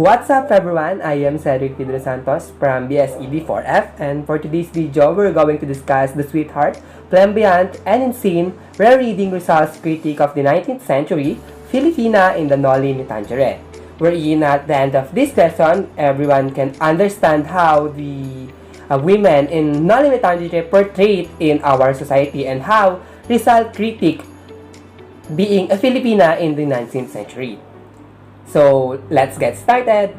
What's up everyone? I am Cedric Pedro Santos from BSED4F, and for today's video, we're going to discuss The Sweetheart, Flamboyant, and Insane Rare-Reading Rizal's Critique of the 19th Century, Filipina in the Noli Me Tangere. Wherein at the end of this lesson, everyone can understand how the women in Noli Me Tangere portrayed in our society and how Rizal critique being a Filipina in the 19th century. So, let's get started.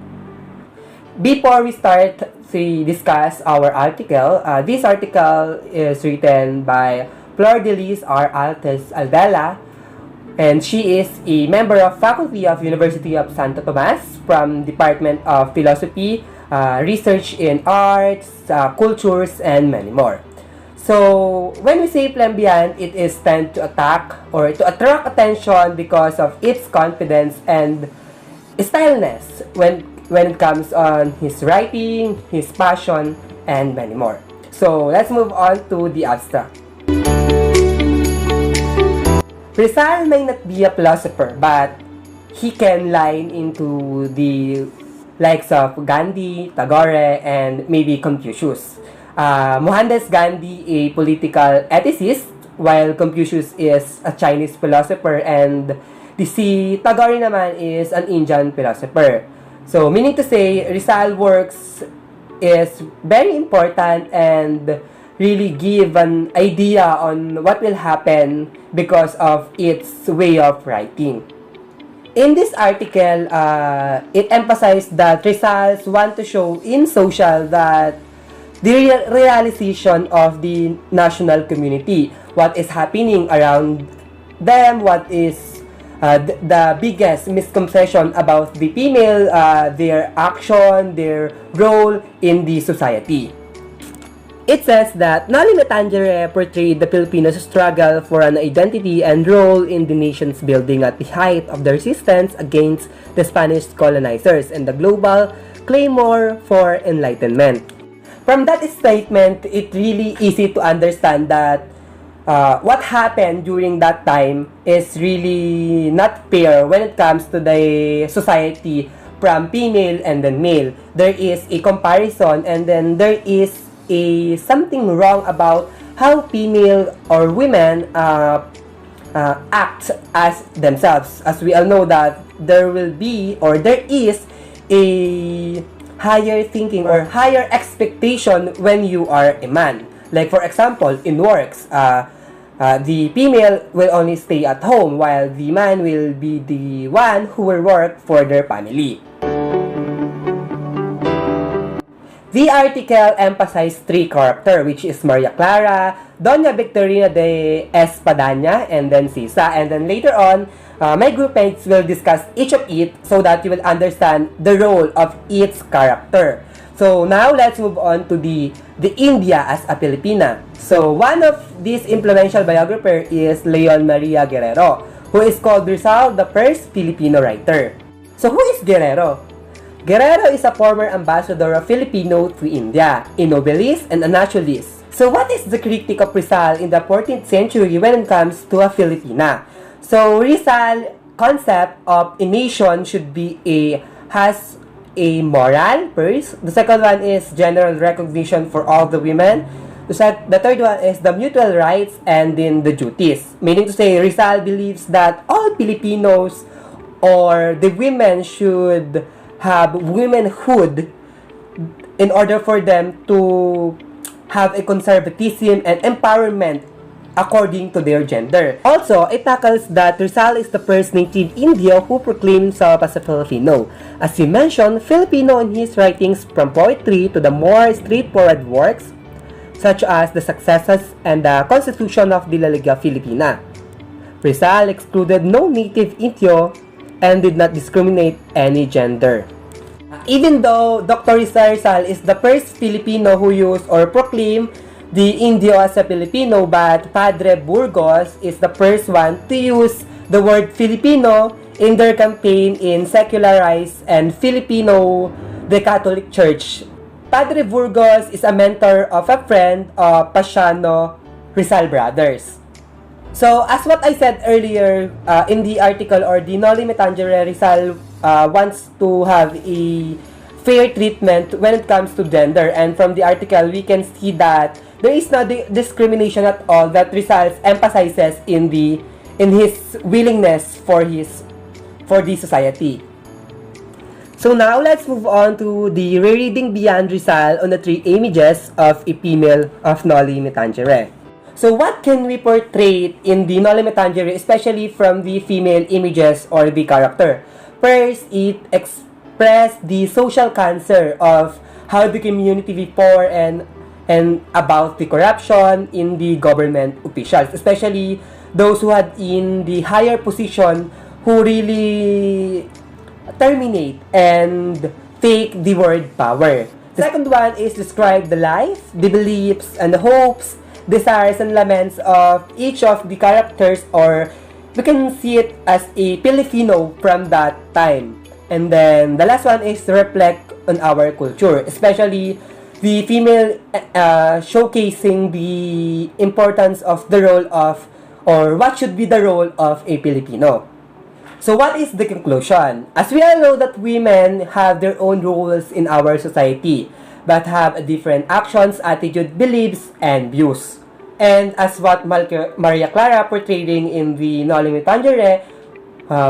Before we start to discuss our article, this article is written by Flor de Lis R. Altes Aldela, and she is a member of Faculty of University of Santo Tomas from Department of Philosophy, Research in Arts, Cultures, and many more. So, when we say flamboyant, it is tend to attack or to attract attention because of its confidence and styleness when it comes on his writing, his passion, and many more. So, let's move on to the abstract. Rizal may not be a philosopher, but he can line into the likes of Gandhi, Tagore, and maybe Confucius. Mohandas Gandhi, a political ethicist, while Confucius is a Chinese philosopher, and si Tagore naman is an Indian philosopher. So, meaning to say, Rizal works is very important and really give an idea on what will happen because of its way of writing. In this article, it emphasized that Rizal want to show in social that the realization of the national community, what is happening around them, what is the biggest misconception about the female, their action, their role in the society. It says that Noli Me Tangere portrayed the Filipinos' struggle for an identity and role in the nation's building at the height of the resistance against the Spanish colonizers and the global clamor for enlightenment. From that statement, it's really easy to understand that what happened during that time is really not fair when it comes to the society from female and then male. There is a comparison, and then there is a something wrong about how female or women act as themselves. As we all know that there will be or there is a higher thinking or higher expectation when you are a man. Like for example, in works, the female will only stay at home while the man will be the one who will work for their family. The article emphasized three characters, which is Maria Clara, Doña Victorina de Espadaña, and then Sisa. And then later on, my group mates will discuss each of it so that you will understand the role of each character. So now let's move on to the India as a Filipina. So one of these influential biographers is Leon Maria Guerrero, who is called Rizal the first Filipino writer. So who is Guerrero? Guerrero is a former ambassador of Filipino to India, a novelist and a naturalist. So what is the critique of Rizal in the 14th century when it comes to a Filipina? So Rizal concept of a nation should be has a moral first. The second one is general recognition for all the women. The third one is the mutual rights and then the duties. Meaning to say, Rizal believes that all Filipinos or the women should have womanhood in order for them to have a conservatism and empowerment according to their gender. Also, it tackles that Rizal is the first native Indio who proclaimed himself as a Filipino. As he mentioned, Filipino in his writings from poetry to the more straightforward works, such as the Successes and the Constitution of the La Liga Filipina. Rizal excluded no native Indio and did not discriminate any gender. Even though Dr. Rizal is the first Filipino who used or proclaimed the Indio as a Filipino, but Padre Burgos is the first one to use the word Filipino in their campaign in secularized and Filipino the Catholic Church. Padre Burgos is a mentor of a friend of Pasiano Rizal brothers. So, as what I said earlier in the article or the Noli Me Tangere, Rizal wants to have a fair treatment when it comes to gender. And from the article, we can see that there is no discrimination at all that Rizal emphasizes in his willingness for the society. So now let's move on to the rereading beyond Rizal on the 3 images of a female of Noli Me Tangere. So what can we portray in the Noli Me Tangere, especially from the female images or the character? First, it expressed the social cancer of how the community before and about the corruption in the government officials, especially those who had in the higher position who really terminate and take the word power. The second one is describe the life, the beliefs, and the hopes, desires, and laments of each of the characters, or we can see it as a Filipino from that time. And then the last one is reflect on our culture, especially the female showcasing the importance of the role of, or what should be the role of a Filipino. So what is the conclusion? As we all know that women have their own roles in our society, but have different actions, attitude, beliefs, and views. And as what Maria Clara portraying in the Noli Me Tangere,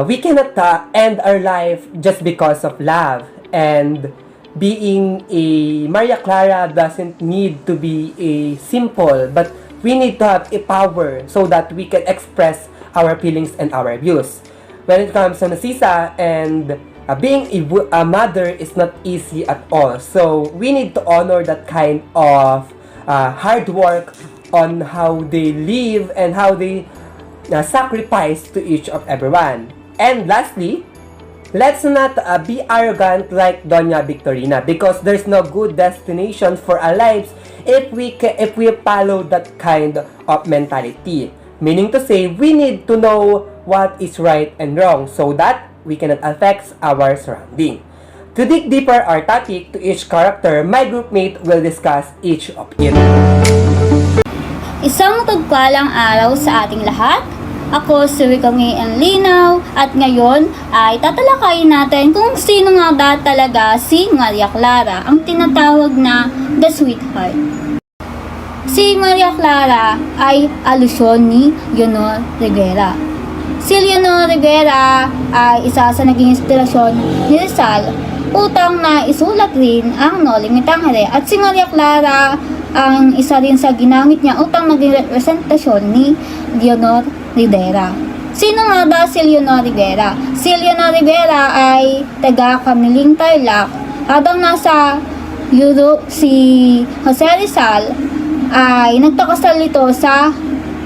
we cannot end our life just because of love. And being a Maria Clara doesn't need to be a simple, but we need to have a power so that we can express our feelings and our views. When it comes to Narcisa, and being a mother is not easy at all. So we need to honor that kind of hard work on how they live and how they sacrifice to each of everyone. And lastly, let's not be arrogant like Doña Victorina, because there's no good destination for our lives if we follow that kind of mentality. Meaning to say, we need to know what is right and wrong so that we cannot affect our surrounding. To dig deeper our topic to each character, my groupmate will discuss each of it. Isang tugpalang araw sa ating lahat. Ako si Ricangi Linaw at ngayon ay tatalakayin natin kung sino nga ba talaga si Maria Clara, ang tinatawag na The Sweetheart. Si Maria Clara ay alusyon ni Leonor Rivera. Si Leonor Rivera ay isa sa naging inspirasyon ni Rizal upang na isulat rin ang Noli Me Tangere, at si Maria Clara ang isa rin sa ginamit niya upang maging representasyon ni Leonor Rivera. Sino nga ba si Leonor Rivera? Si Leonor Rivera ay taga Kamiling Tarlac. Habang nasa Europe si Jose Rizal ay nagpakasal ito sa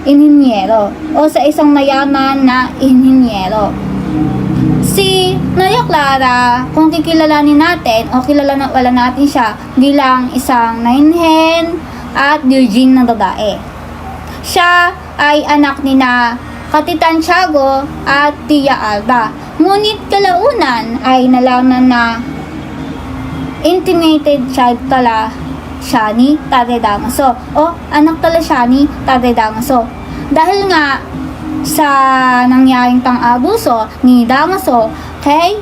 inhinyero o sa isang mayaman na inhinyero. Si Maria Clara, kung kikilalanin natin o kilala na wala natin siya bilang isang nainhen at virgin na babae. Siya ay anak ni na Katitan Tiago at Tia Alba. Ngunit kalaunan ay nalaman na intimated child pala siya ni Padre Damaso o anak pala siya ni Padre Damaso. Dahil nga sa nangyaring pang-abuso ni Damaso kay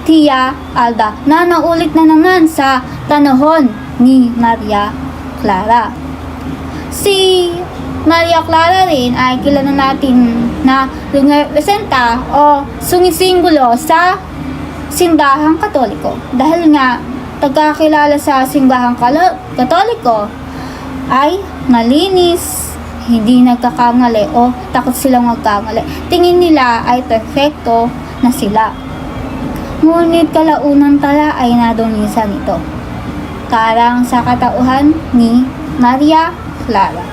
Tia Alba na naulit na naman sa panahon ni Maria Clara. Si Maria Clara rin ay kilala natin na representa o sumisimbolo sa simbahang Katoliko. Dahil nga pagkakilala sa simbahang Katoliko ay malinis, hindi nagkakamali o takot silang magkamali. Tingin nila ay perfecto na sila. Ngunit kalaunan pala ay nadonisan ito. Parang sa katauhan ni Maria Clara.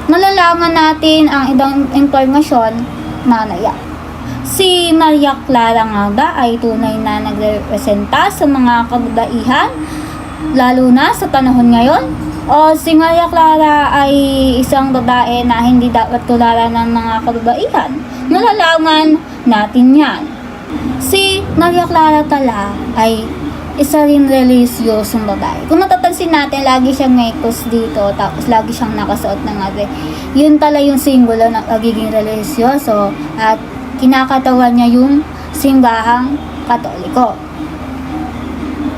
Nalalaman natin ang ibang impormasyon mamaya. Si Maria Clara nga ba ay tunay na nagrepresenta sa mga kababaihan, lalo na sa panahon ngayon? O si Maria Clara ay isang babae na hindi dapat tularan ng mga kababaihan? Nalalaman natin yan. Si Maria Clara tala ay isa rin reliyosong babae. Kung matatansin natin, lagi siyang may cross dito, tapos lagi siyang nakasuot ng ate. Yun pala yung simbolo ng pagiging relisyoso at kinakatawan niya yung simbahang Katoliko.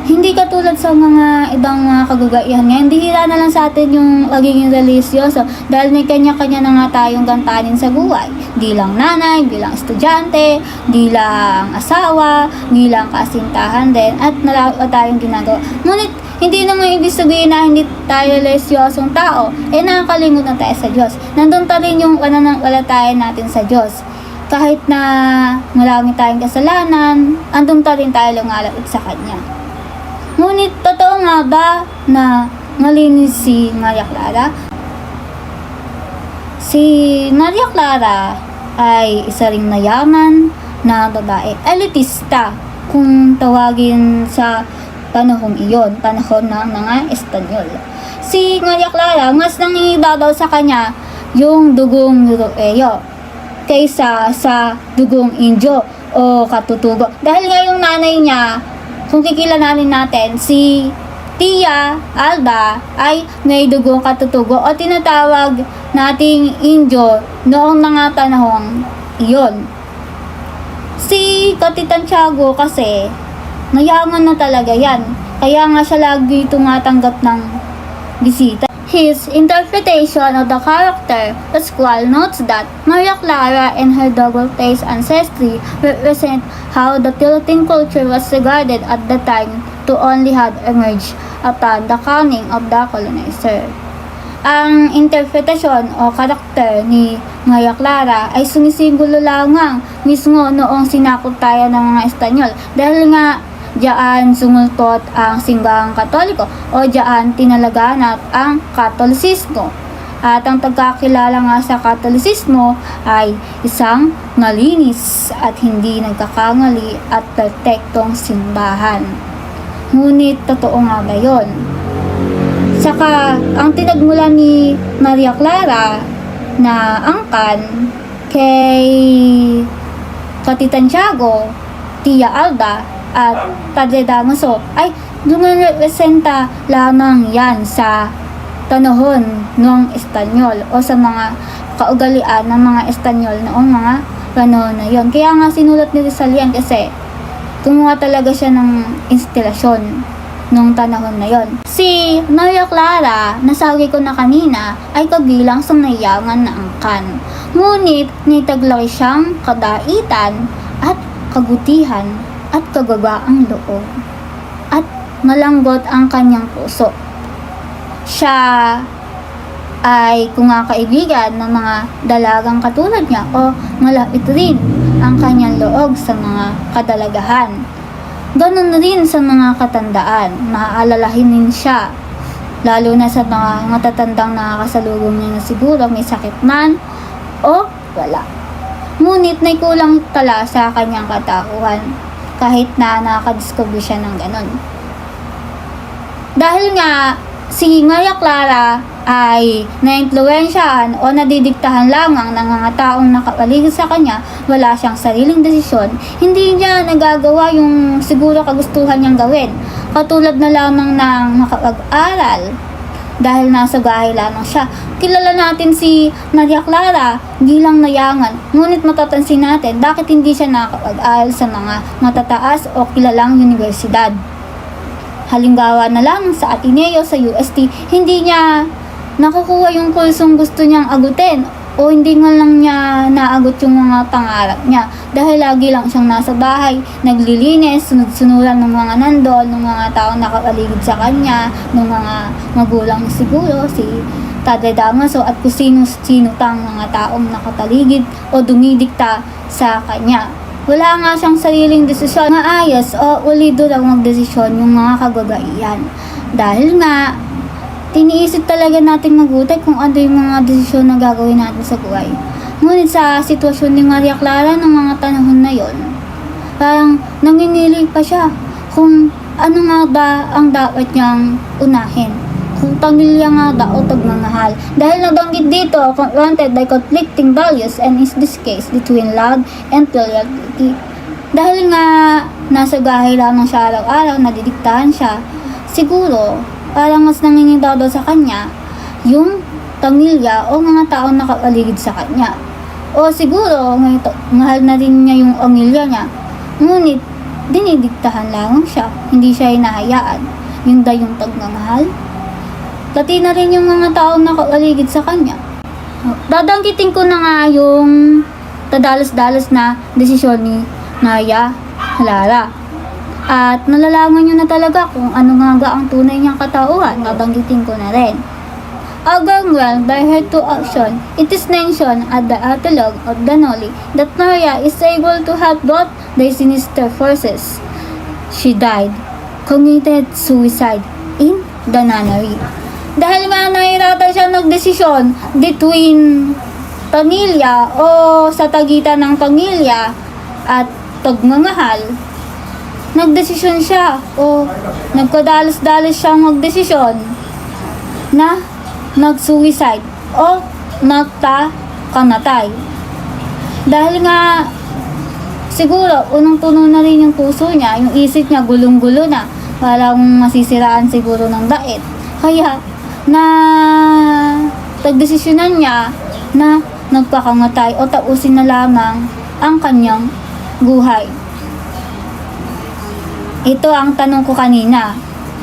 Hindi katulad sa mga ibang mga kagugaihan ngayon, hindi hira na lang sa atin yung pagiging relisyoso dahil may kanya-kanya na nga tayong gantanin sa buhay. Di lang nanay, bilang estudyante, di lang asawa, bilang kasintahan din, at nalawa tayong ginagawa. Ngunit, hindi naman ibig sabihin na hindi tayo relisyosong tao, nakakalimutan tayo sa Diyos. Nandun pa rin yung pananampalataya natin sa Diyos. Kahit na marami tayong kasalanan, andun pa rin tayo lumalapit sa Kanya. Ngunit, totoo nga ba na malinis si Maria Clara? Si Maria Clara ay isa ring mayaman na babae, elitista kung tawagin sa panahong iyon, panahon ng mga Espanyol. Si Maria Clara, mas nangingibabaw sa kanya yung dugong Europeo kaysa sa dugong Indio o Katutubo. Dahil nga yung nanay niya, kung kikilalanin natin, si Tia Alba ay may dugong Katutubo o tinatawag nating Indio noong mga panahong iyon. Si Katitan Tiago kasi, mayaman na talaga yan. Kaya nga siya lagi tumatanggap ng bisita. His interpretation of the character Pascual notes that Maria Clara and her double-faced ancestry represent how the Philippine culture was regarded at the time to only had emerged upon the coming of the colonizer. Ang interpretasyon o karakter ni Maria Clara ay sumisimbolo lamang mismo noong sinakop tayo ng mga Espanyol dahil nga diyan sumultot ang simbahang Katoliko o diyan tinalaganap ang Katolisismo. At ang pagkakilala nga sa Katolisismo ay isang malinis at hindi nagkakamali at perpektong simbahan. Ngunit totoo nga ba yun? Saka ang tinagmulan ni Maria Clara na angkan kay Katitan Tiago, Tia Alba at Padre Damaso ay lumarepresenta lamang yan sa panahon ng Espanyol o sa mga kaugalian ng mga Espanyol noong mga panahon na yon. Kaya nga sinulat ni Rizal yan kasi kumuha talaga siya ng inspirasyon noong panahon na yon. Si Maria Clara, nasabi ko na kanina, ay kabilang sa mayaman na angkan. Ngunit nitaglaki siyang kadaitan at kabutihan at kagabaang loob at malambot ang kanyang puso. Siya ay kaibigan ng mga dalagang katulad niya o malapit rin ang kanyang loob sa mga kadalagahan. Ganon rin sa mga katandaan, maaalalahin siya lalo na sa mga matatandang nakakasalubong niya na siguro may sakit man o wala. Ngunit may kulang tala sa kanyang katauhan kahit na nakadiscover siya ng ganon. Dahil nga si Maria Clara ay naimpluwensyahan o nadidiktahan lamang ng mga taong nakapaligid sa kanya, wala siyang sariling desisyon, hindi niya nagagawa yung siguro kagustuhan niyang gawin. Katulad na lamang ng makapag-aral dahil nasa bahay lamang siya. Kilala natin si Maria Clara bilang mayaman, ngunit matatansin natin bakit hindi siya nakapag-aral sa mga matataas o kilalang universidad. Halimbawa na lang sa Ateneo sa UST, hindi niya nakukuha yung kursong gusto niyang agutin o hindi nga lang niya naagot yung mga pangarap niya dahil lagi lang siyang nasa bahay, naglilinis, sunod-sunuran ng mga nandol, ng mga taong nakapaligid sa kanya, ng mga magulang siguro, si Padre Damaso at kung sino-sino tang mga taong nakapaligid o dumidikta sa kanya. Wala nga siyang sariling desisyon na ayos o ulido lang magdesisyon yung mga kagagaian. Dahil nga, tiniisip talaga natin mabuti kung ano yung mga desisyon na gagawin natin sa buhay. Ngunit sa sitwasyon ni Maria Clara ng mga panahon na yon, parang nanginili pa siya kung ano nga ba ang dapat niyang unahin. Kung pamilya nga ba o pagmamahal. Dahil nabanggit dito, confronted by conflicting values and in this case, between love and loyalty. Dahil nga nasa gahay lamang siya araw-araw, nadidiktahan siya, siguro parang mas nangingidaw sa kanya yung pamilya o mga taong nakapaligid sa kanya. O siguro mahal na rin niya yung pamilya niya, ngunit dinidiktahan lamang siya, hindi siya hinahayaan. Yung dayong pagmamahal, pati na rin yung mga taong nakapaligid sa kanya. Dadanggitin ko na nga yung tadalos-dalos na desisyon ni Naria Clara. At nalalaman nyo na talaga kung ano nga ang tunay niyang katauhan. Babanggitin ko na rin. Overwhelmed by her two action, it is mentioned at the epilogue of the Noli that Naria is able to help both the sinister forces. She died, committed suicide in the nunnery. Dahil nga nahirapan siya nagdesisyon between pamilya o sa tagitan ng pamilya at pagmamahal, nagdesisyon siya o nagkadalos-dalos siyang magdesisyon na mag-suicide o magpakamatay. Dahil nga siguro unang-puno na rin yung puso niya, yung isip niya gulong-gulo na, parang masisiraan siguro ng dait. Kaya na pagdesisyonan niya na nagpakamatay o tausin na lamang ang kanyang buhay. Ito ang tanong ko kanina.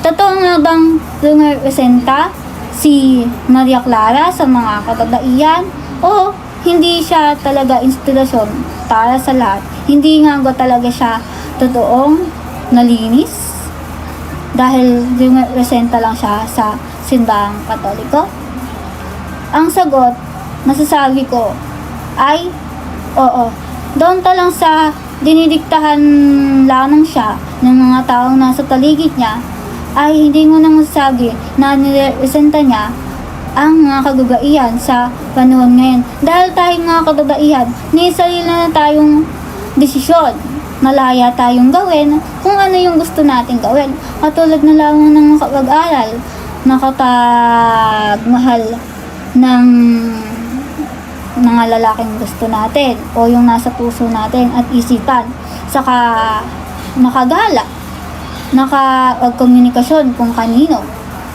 Totoo nga bang lumepresenta si Naria Clara sa mga kababaihan o hindi siya talaga inspirasyon para sa lahat? Hindi nga ba talaga siya totoong nalinis dahil lumepresenta lang siya sa simbahang Katoliko? Ang sagot, masasabi ko ay oo. Doon ta lang sa dinidiktahan lamang siya ng mga taong nasa paligid niya, ay hindi mo na masasabi na nirepresenta niya ang mga kababaihan sa panahon ngayon. Dahil tayong mga kababaihan, may sarili na tayong desisyon. Malaya tayong gawin kung ano yung gusto nating gawin. Katulad na lamang ng kapag-aral, nakapagmahal ng mga lalaking gusto natin o yung nasa puso natin at isipan, saka nakagala, nakapagkomunikasyon kung kanino,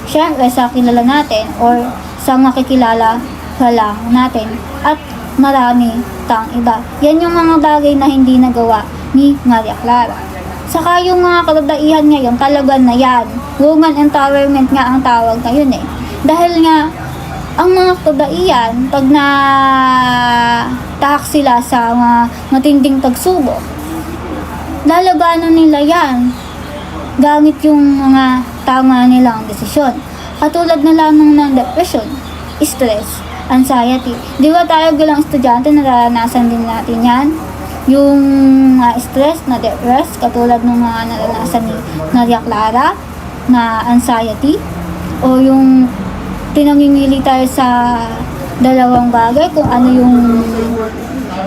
syempre sa kilala natin or sa makikilala pa lang natin, at marami tang iba. Yan yung mga bagay na hindi nagawa ni Naria Clara. Saka yung mga kababaihan ngayon, talaga na yan, woman empowerment nga ang tawag ngayon eh. Dahil nga ang mga kabaihan, pag natahak sila sa mga matinding pagsubok, lalabanan nila yan gamit yung mga tama nilang desisyon. Katulad na lamang ng depression, stress, anxiety. Di ba tayo bilang estudyante, naranasan din natin yan? Yung stress, na depress, katulad ng mga naranasan ni Naria Clara, na anxiety, o yung pinamimili tayo sa dalawang bagay kung ano yung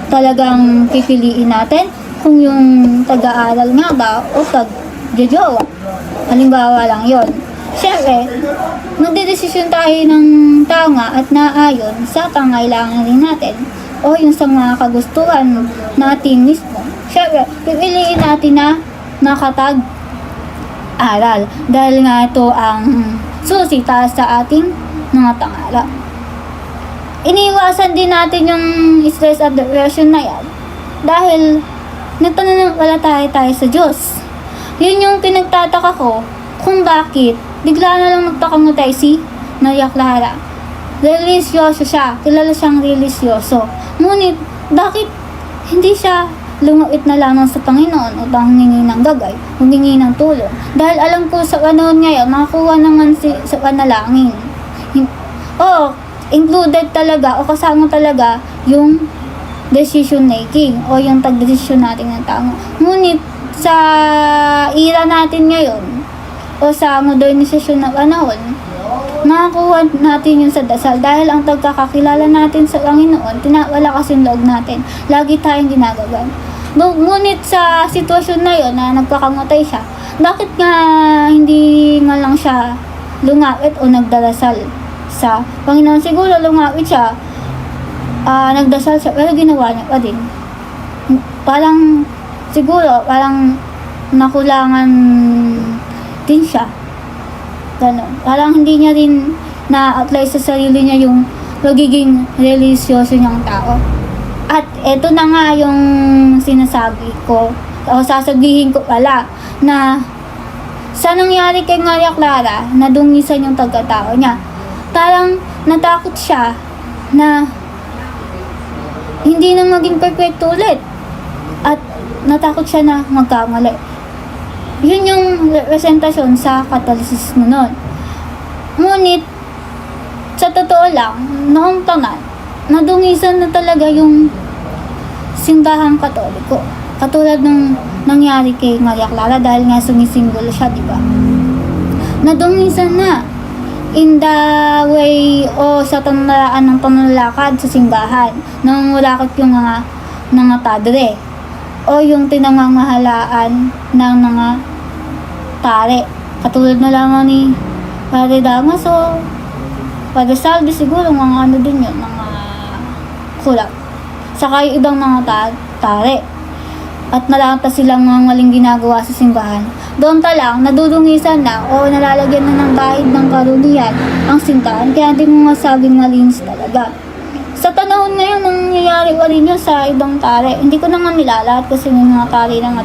talagang pipiliin natin, kung yung pag-aaral nga ba o pag-jojowa. Halimbawa lang yon. Siyempre, magdedesisyon tayo ng tama at naayon sa pangailangan rin natin o yung sa mga kagustuhan natin mismo. Siyempre, pipiliin natin na nakapag-aral dahil nga ito ang susi para sa ating mga pangarap. Iniiwasan din natin yung stress at depression na yan dahil nagpananampalataya tayo sa Diyos. Yun yung pinagtataka ko kung bakit bigla na lang nagpakamutay si Naria Clara. Relisyoso siya, kilala siyang relisyoso. Ngunit bakit hindi siya lumapit na lamang sa Panginoon upang humingi ng gagay, humingi ng tulong? Dahil alam ko sa panahon ngayon, makakuha naman sa panalangin. Included talaga o kasama talaga yung decision making o yung pagdesisyon natin ng tama. Ngunit sa era natin ngayon o sa modernisasyon ng panahon, makakuha natin yun sa dasal dahil ang pagkakakilala natin sa Panginoon, tinawalakas yung loob natin. Lagi tayong ginagawa. Ngunit sa sitwasyon na yun na nagpakamatay siya, bakit nga hindi nga lang siya lumapit o nagdarasal sa Panginoon? Siguro lumapit siya, nagdasal siya, pero ginawa niya pa din. Parang siguro parang nakulangan din siya. Ganun. Parang hindi niya rin na-apply sa sarili niya yung magiging relisyoso niyang tao. At eto na nga yung sinasabi ko, o sasabihin ko pala, na sa nangyari kay Maria Clara, nadungisan yung tagkatao niya. Parang natakot siya na hindi na maging perfecto ulit. At natakot siya na magkamali. Yun yung representasyon sa Catholicismo nun. Ngunit, sa totoo lang, noong tanan, nadungisan na talaga yung simbahang Katoliko. Katulad ng nangyari kay Maria Clara dahil nga sumisimbolo siya, di ba? Nadungisan na in the way o sa tanalaan ng panlalakad sa simbahan. Nangungulakot yung mga padre o yung tinamamahalaan ng mga tare. Katulad na lamang ni Padre Damaso, Padre Salvi, siguro mga ano din yun, mga kulak. Saka yung ibang mga tare. At nalantas silang mga maling ginagawa sa simbahan. Doon pa lang, nadudungisan na o nalalagyan na ng bahid ng karunihan ang simbahan. Kaya hindi mo masabing malinis talaga. Sa panahon ngayon, nangyayari pa rin yun sa ibang tare. Hindi ko naman nilalahat kasi may mga tare na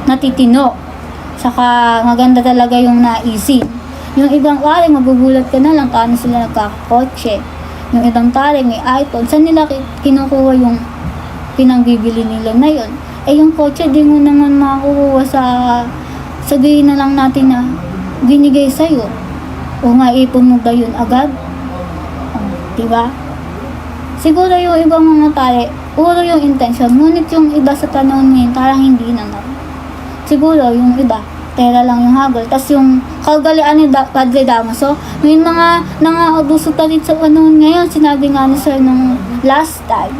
natitino. Saka maganda talaga yung naisin. Yung ibang tare, magugulat ka na lang kano sila nagkakakotse. Yung ibang tare, may iPhone. Saan nila kinukuha yung pinangbibili nila na yun? Eh yung kotse, di mo naman makakuha sa sabihin na lang natin na binigay sa'yo. O nga, ipon mo ba yun agad? Diba? Siguro yung ibang mga tare, puro yung intention. Ngunit yung iba sa panahon ngayon, parang hindi naman. Siguro yung iba, pera lang yung hagol. Tapos yung kagalian ni Padre Damaso, may mga nang-aabuso pa rin sa panahon ngayon. Sinabi nga ni Sir nung last time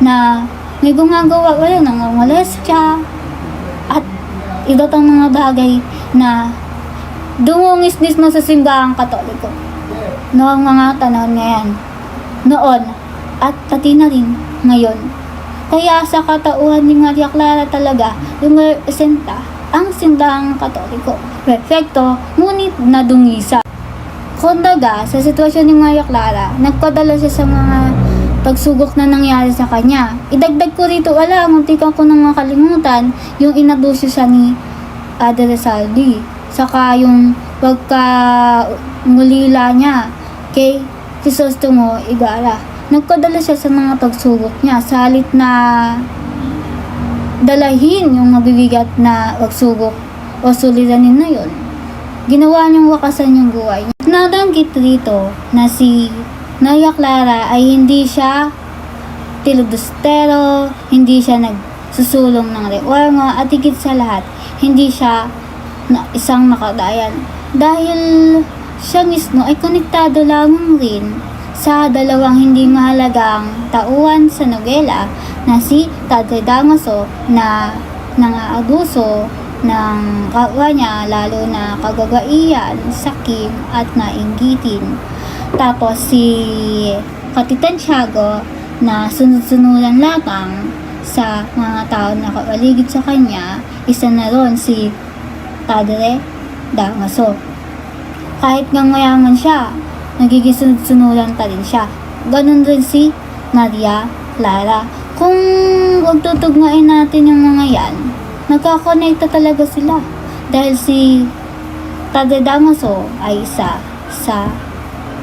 na may gumagawa pa rin ng molestya at iba pang mga bagay na dumungis-nis mo sa simbahang Katoliko noong mga panahon ngayon. Noon at pati na rin ngayon. Kaya sa katauhan ni Maria Clara talaga representa ang simbahang Katoliko. Perfecto, ngunit nadungisa. Kumbaga, sa sitwasyon ni Maria Clara, nagpadala siya sa mga pagsugok na nangyari sa kanya. Idagdag ko rito, munti ko nang makalimutan, yung inabusyo siya ni Padre Salvi. Saka yung pagka-ngulila niya kay Crisostomo Ibarra. Nagpadala siya sa mga pagsugok niya sa halit na dalahin yung mabibigat na pagsugok o suliranin na yun. Ginawa niyang wakasan yung buhay niya. Nabanggit rito na si Maria Clara ay hindi siya tiludustero, hindi siya nagsusulong ng reforma, at higit sa lahat, hindi siya isang nakadayan. Dahil siya mismo ay konektado lamang rin sa dalawang hindi mahalagang tauhan sa nobela na si Padre Damaso na nang-aabuso ng kapwa niya, lalo na kagagaian, sakim at nainggitin. Tapos si Katitan Tiago na sunod-sunuran lamang sa mga tao na kapaligid sa kanya, isa na ron si Padre Damaso. Kahit nga mayaman siya, nagiging sunod-sunuran pa rin siya. Ganon rin si Maria Clara. Kung magtutugmain natin yung mga yan, nagkakonekta talaga sila. Dahil si Padre Damaso ay isa sa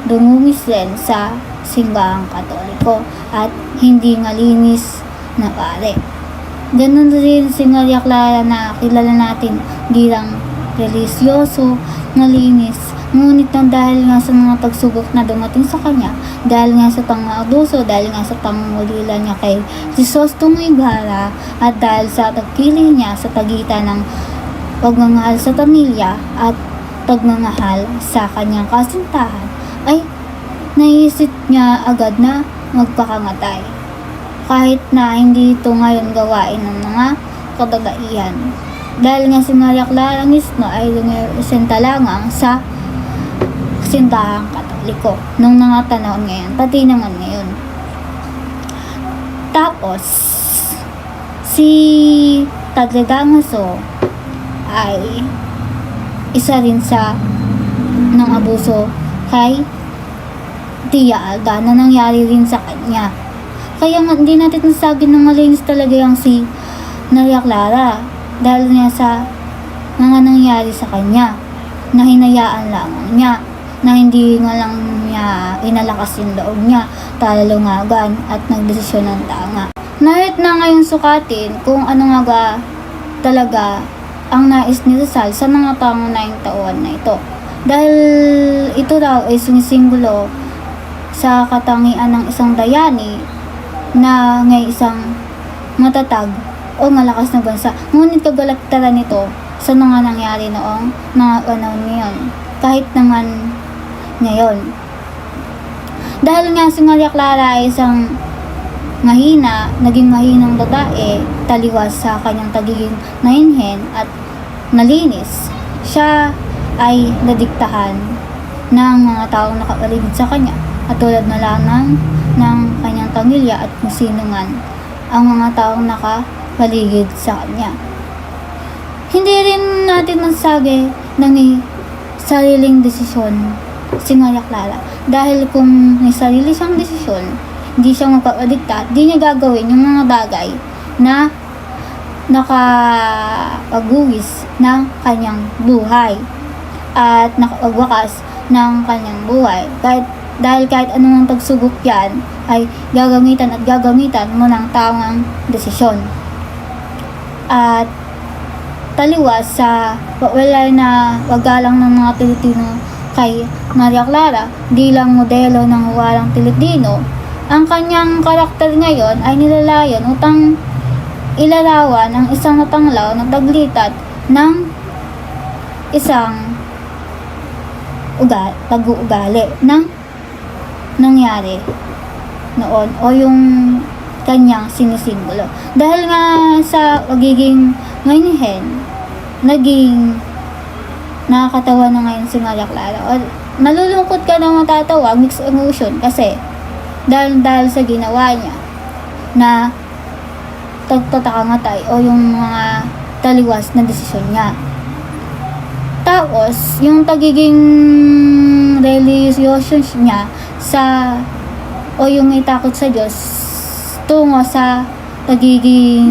dumungis din sa simbahang Katoliko at hindi malinis na pare. Ganun rin si Maria Clara na kilala natin bilang relisyoso, malinis. Ngunit na dahil nga sa mga pagsubok na dumating sa kanya, dahil nga sa pang-aabuso, dahil nga sa pangulila niya kay Crisostomo Ibarra, at dahil sa tagpili niya sa pagitan ng pagmamahal sa pamilya at pagmamahal sa kanyang kasintahan, ay naisip niya agad na magpakamatay. Kahit na hindi ito ngayon gawain ng mga kababaihan. Dahil nga si Maria Clara mismo ay lumipresenta lamang sa simbahang Katoliko nung mga panahon ngayon, pati naman ngayon. Tapos, si Taglidangaso ay isa rin sa ng abuso kay Tia Alda na nangyari rin sa kanya. Kaya nga hindi natin nasagin na malinis talaga yung si Maria Clara dahil niya sa mga nangyari sa kanya na hinayaan lamang niya, na hindi nga lang niya inalakas yung loob niya, talalungagan at nagdesisyon ng tama. Nahit na ngayon sukatin kung ano nga ba talaga ang nais ni Rizal sa mga pangunahing taon na ito. Dahil ito raw ay sumisimbolo sa katangian ng isang dayani na ngay isang matatag o malakas na bansa. Ngunit kagalaktaran nito sa mga nangyari noong mga panahon ngayon, kahit naman ngayon. Dahil nga si Maria Clara ay isang naging mahinang babae, taliwas sa kanyang pagiging nainhen at nalinis, siya ay nadiktahan ng mga taong nakapaligid sa kanya, at tulad na lamang ng kanyang pamilya at kung sino man ang mga taong nakapaligid sa kanya. Hindi rin natin masasabi na may sariling desisyon si Maria Clara, dahil kung may sarili siyang desisyon, hindi siya magpapadikta, di niya gagawin yung mga bagay na nakapagbuwis ng kanyang buhay at nakapagwakas ng kanyang buhay. Dahil kahit anumang pagsubok yan ay gagamitan mo ng tamang desisyon. At taliwas sa wala na wagalang ng mga Pilipino kay Maria Clara, di lang modelo ng walang Pilipino, ang kanyang karakter ngayon ay nilalayon upang ilarawan ang isang natanglaw na paglitat ng isang pag-uugali ng nangyari noon o yung kanyang sinisimbolo. Dahil nga sa pagiging mainhen, naging nakakatawa na ngayon si Maria Clara. O nalulungkot ka na matatawa, mixed emotion, kasi dahil sa ginawa niya na tagtatakangatay o yung mga taliwas na desisyon niya. Tapos, yung pagiging religious niya o yung may takot sa Diyos tungo sa pagiging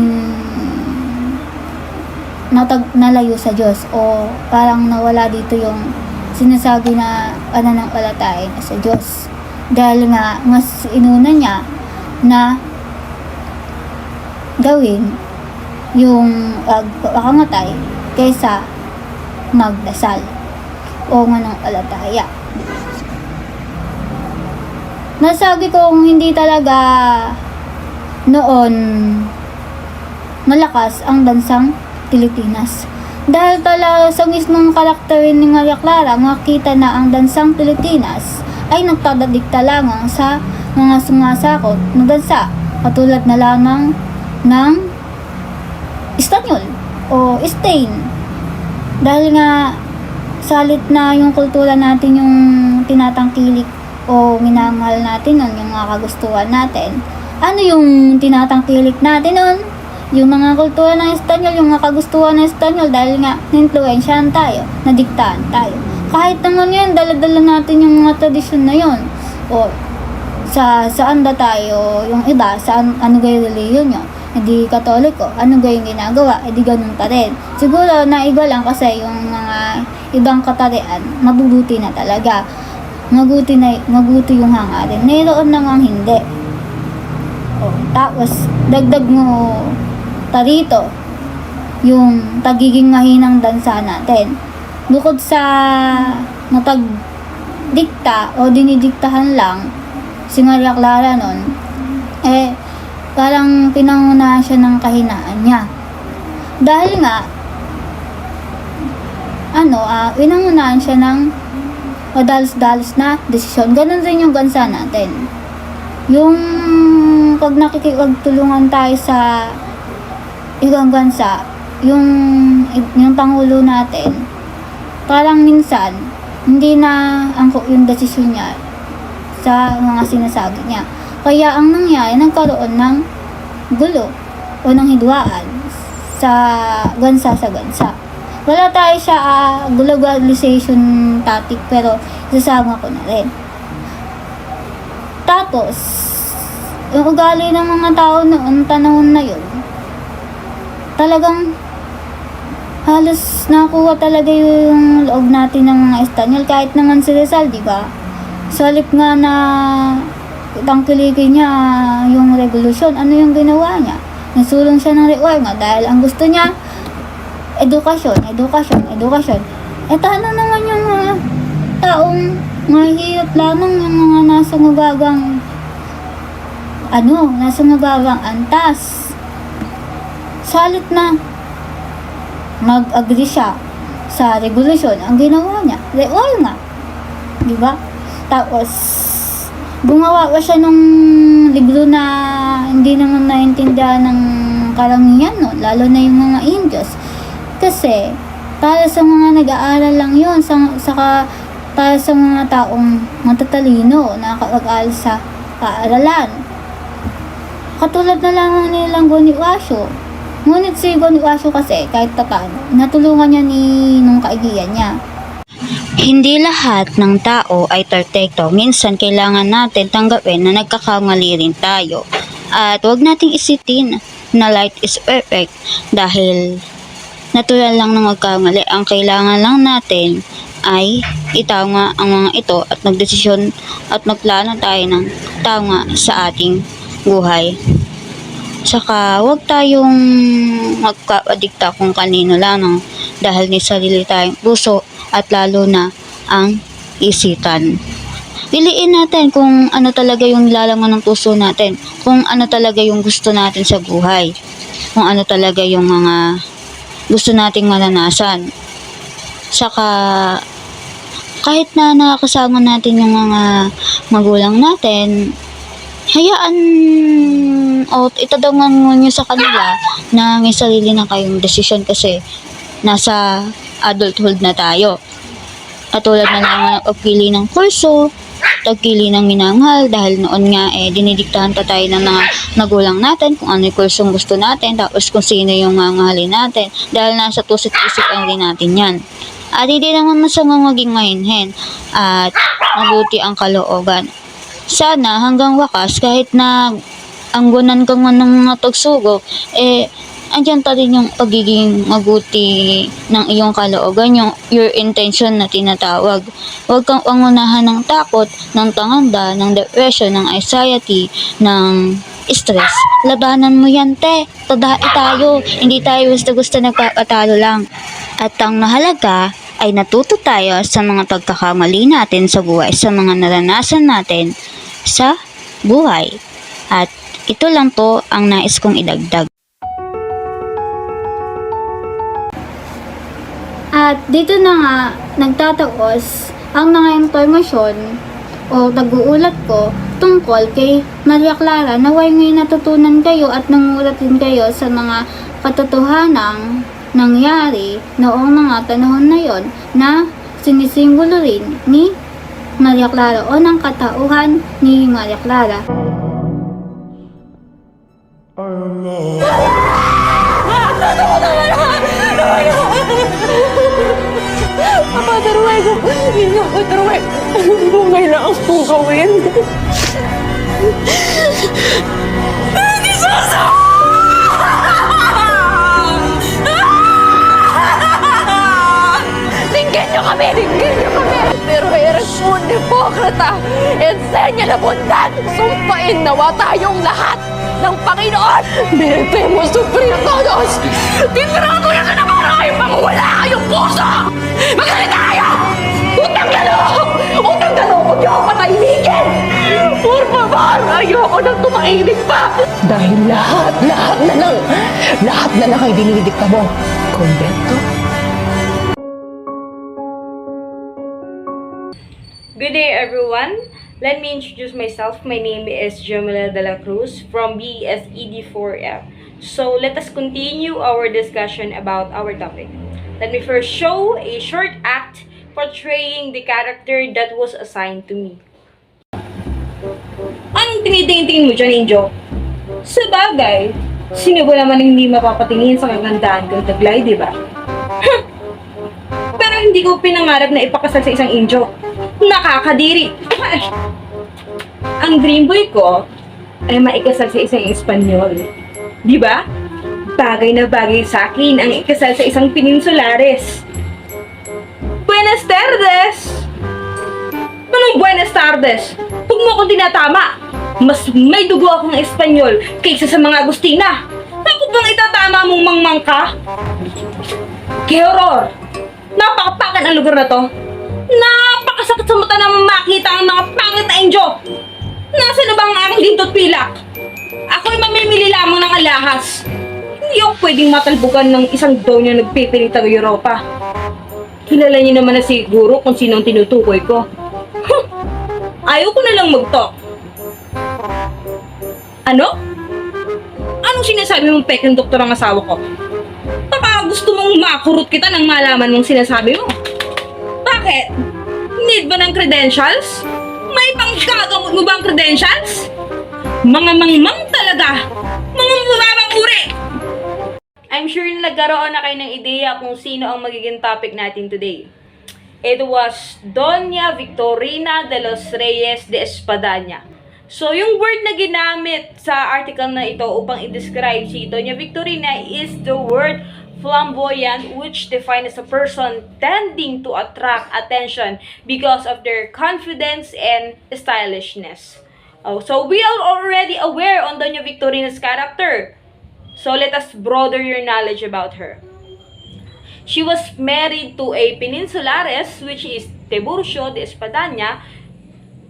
nalayo sa Diyos, o parang nawala dito yung sinasabi na pananampalataya na sa Diyos. Dahil nga, mas inuna niya na gawin yung pagkamatay kaysa magdasal o mananampalataya. Nasabi kong hindi talaga noon malakas ang bansang Pilipinas. Dahil talaga sa mismong karakterin ni Maria Clara, makita na ang bansang Pilipinas ay nagtadadikta lamang sa mga sumasakop na bansa, katulad na lamang ng Espanyol o Spain. Dahil nga salit na yung kultura natin yung tinatangkilik o minamahal natin nun, yung mga kagustuhan natin. Ano yung tinatangkilik natin nun? Yung mga kultura ng Espanyol, yung mga kagustuhan ng Espanyol, dahil nga na-influensyahan tayo, nadiktahan tayo. Kahit naman yun, dala-dala natin yung mga tradisyon na yun. O saan ba tayo, yung iba, ano gayo reliyon nyo? Hindi Katoliko, ano gayo ginagawa? Hindi ganun pa rin. Siguro na iba lang kasi yung mga ibang katarian, mabubuti na talaga. Mabuti yung hangarin. Mayroon namang hindi. O, tapos, dagdag mo tarito yung pagiging mahinang dansa natin. Bukod sa napagdikta o dinidiktahan lang si Maria Clara nun, parang pinangunahan siya ng kahinaan niya. Dahil nga, pinangunahan siya ng madalos-dalos na desisyon. Ganun rin yung bansa natin. Yung pag nakikipagtulungan tayo sa ibang bansa, yung Pangulo natin, parang minsan, hindi na angkop yung desisyon niya sa mga sinasabi niya. Kaya ang nangyari, nagkaroon ng gulo o ng hidwaan sa gansa sa gansa. Wala tayo sa globalization topic, pero isasama ko na rin. Tapos, yung ugali ng mga tao noon, panahon na yun, talagang halos nakuha talaga yung loob natin ng mga Espanyol. Kahit naman si Rizal, di ba? Sa halip nga na tangkilikin niya yung revolusyon, ano yung ginawa niya? Nasulong siya ng reforma dahil ang gusto niya, edukasyon. Eto ano naman yung mga taong mahirap lamang, yung mga nasa mabagang antas. Salit na mag-agree siya sa revolusyon, ang ginawa niya, reforma. Di ba? Tapos, gumawa pa siya nung libro na hindi naman naintindihan ng karamihan, no? Lalo na yung mga Indios. Kasi, para sa mga nag-aaral lang yun, saka para sa mga taong matatalino, nakakag-aaral sa paaralan. Katulad na lamang nilang Bonifacio. Ngunit si Bonifacio kasi, kahit paano, natulungan niya nung kaibigan niya. Hindi lahat ng tao ay perfecto. Minsan kailangan natin tanggapin na nagkakamali rin tayo. At huwag nating isitin na light is perfect dahil natural lang na magkamali. Ang kailangan lang natin ay itama ang mga ito at magdesisyon at magplano tayo ng tama sa ating buhay. Tsaka huwag tayong magpapadikta kung kanino lang, no? Dahil ni sarili tayong puso at lalo na ang isipan. Piliin natin kung ano talaga yung lalaman ng puso natin, kung ano talaga yung gusto natin sa buhay, kung ano talaga yung mga gusto nating maranasan. Saka kahit na nakakasama natin yung mga magulang natin, hayaan o itadangan mo nyo sa kanila na may sarili na kayong desisyon kasi nasa adulthood na tayo. Katulad na lang ng pagpili ng kurso, pagpili ng minamahal dahil noon nga dinidiktahan pa tayo ng mga magulang natin kung ano yung kursong gusto natin, tapos kung sino yung mamahalin natin dahil nasa pusit-isip ang rin natin yan. At hindi naman masamang maging mainhin at mabuti ang kalooban. Sana hanggang wakas kahit na anggunan ka man ng mga pagsugok, andyan pa rin yung pagiging mabuti ng iyong kalooban, yung your intention na tinatawag. Huwag kang pangunahan ng takot, ng pangamba, ng depression, ng anxiety, ng stress. Labanan mo yan, te. Tadai tayo. Hindi tayo gusto-gusto nagpapatalo lang. At ang mahalaga ay natuto tayo sa mga pagkakamali natin sa buhay, sa mga naranasan natin sa buhay. At ito lang po ang nais kong idagdag. At dito na nga nagtatapos ang mga impormasyon o tag-uulat ko tungkol kay Maria Clara. Naway may natutunan kayo at nangulat din kayo sa mga katotohanang nangyari noong mga panahon na yon na sinisimbolo rin ni Maria Clara o ng katauhan ni Maria Clara. Papadaruay ko. Hindi ako daruay. Bungay na akong gawin. Hindi sasa! Tinggan nyo kami! Pero Erasyon, Hipokrata, Ensenya na bundan! Sumpain nawa tayong lahat ng Panginoon! Binipemo Supreme Todos! Tinrato na sa namarami pang wala kayong puso! Magsalita kayo! Utang na loob! Huwag niyo ako patahimikin! Por favor, ayoko nang tumahimik pa! Dahil lahat na lang ay dinidikta mo. Kumbento? Good day, everyone. Let me introduce myself. My name is Jamila de la Cruz from BSED4F. So, let us continue our discussion about our topic. Let me first show a short act portraying the character that was assigned to me. Anong tinitingin mo dyan, Angel? Sa bagay, Sino ba naman hindi mapapatingin sa kagandaan kong taglay, di ba? Pero hindi ko pinangarap na ipakasal sa isang Indio. Nakakadiri. Ang dream boy ko ay maikasal sa isang Espanyol. Di ba? Bagay na bagay sa akin ang ikasal sa isang Peninsulares. Buenas tardes! Anong buenas tardes? Huwag mo akong tinatama. Mas may dugo akong Espanyol kaysa sa mga Agustina. Ako bang itatama mong mangmang ka? Que horror! Napakapakan ang lugar na to. Napakasakit sa mata na makita ang mga pangit na Indio. Nasaan na ba ang aking gintot pilak? Ako'y mamimili lamang ng alahas. Hindi ako pwedeng matalbukan ng isang donya nagpipilitang Europa. Kilala niyo naman na siguro kung sino ang tinutukoy ko. Ayaw ko na lang mag-talk. Ano? Anong sinasabi mong pekeng doktor ang asawa ko? Baka gusto mong makurot kita nang malaman mong sinasabi mo. Bakit? Need ba ng credentials? May panggagamot mo ba ang credentials? Mga mangmang talaga! Mga mababang uri! I'm sure na nagkaroon na kayo ng ideya kung sino ang magiging topic natin today. It was Doña Victorina de los Reyes de Espadaña. So, yung word na ginamit sa article na ito upang i-describe si Doña Victorina is the word flamboyant, which defined as a person tending to attract attention because of their confidence and stylishness. Oh, so we are already aware on Doña Victorina's character. So let us broaden your knowledge about her. She was married to a Peninsulares, which is Tiburcio de Espadaña,